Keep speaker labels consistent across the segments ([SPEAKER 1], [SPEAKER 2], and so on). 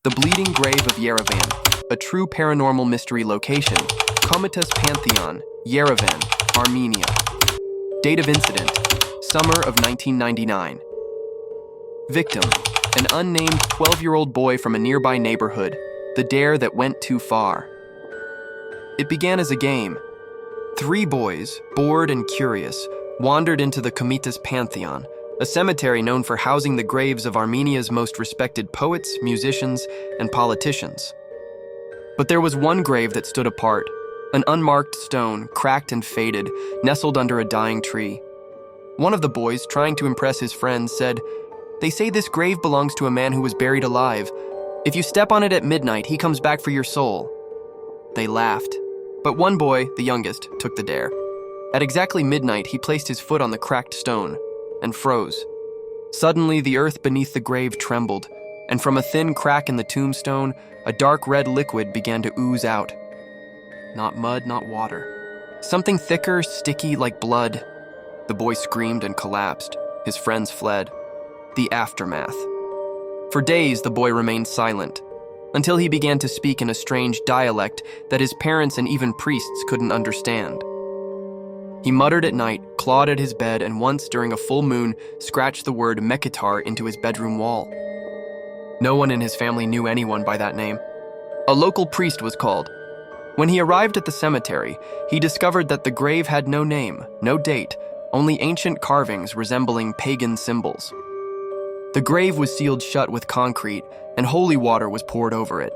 [SPEAKER 1] The Bleeding Grave of Yerevan, a true paranormal mystery location, Comitas Pantheon, Yerevan, Armenia. Date of incident, summer of 1999. Victim, an unnamed 12-year-old boy from a nearby neighborhood, the dare that went too far. It began as a game. 3 boys, bored and curious, wandered into the Comitas Pantheon, a cemetery known for housing the graves of Armenia's most respected poets, musicians, and politicians. But there was one grave that stood apart, an unmarked stone, cracked and faded, nestled under a dying tree. One of the boys, trying to impress his friends, said, "They say this grave belongs to a man who was buried alive. If you step on it at midnight, he comes back for your soul." They laughed, but one boy, the youngest, took the dare. At exactly midnight, he placed his foot on the cracked stone and froze. Suddenly, the earth beneath the grave trembled, and from a thin crack in the tombstone, a dark red liquid began to ooze out. Not mud, not water. Something thicker, sticky, like blood. The boy screamed and collapsed. His friends fled. The aftermath. For days, the boy remained silent, until he began to speak in a strange dialect that his parents and even priests couldn't understand. He muttered at night, clawed at his bed, and once, during a full moon, scratched the word Mekitar into his bedroom wall. No one in his family knew anyone by that name. A local priest was called. When he arrived at the cemetery, he discovered that the grave had no name, no date, only ancient carvings resembling pagan symbols. The grave was sealed shut with concrete, and holy water was poured over it.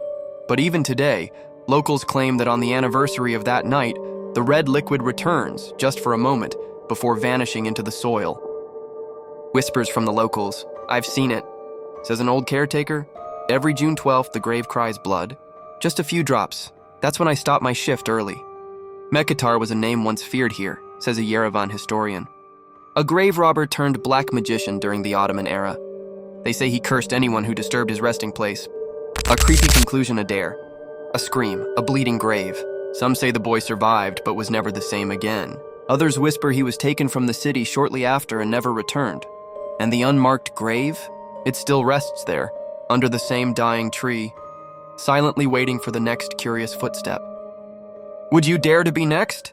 [SPEAKER 1] But even today, locals claim that on the anniversary of that night, the red liquid returns, just for a moment, before vanishing into the soil. Whispers from the locals, "I've seen it," says an old caretaker. "Every June 12th, the grave cries blood. Just a few drops. That's when I stop my shift early." Mekitar was a name once feared here, says a Yerevan historian. A grave robber turned black magician during the Ottoman era. They say he cursed anyone who disturbed his resting place. A creepy conclusion, a dare. A scream, a bleeding grave. Some say the boy survived but was never the same again. Others whisper he was taken from the city shortly after and never returned. And the unmarked grave? It still rests there, under the same dying tree, silently waiting for the next curious footstep. Would you dare to be next?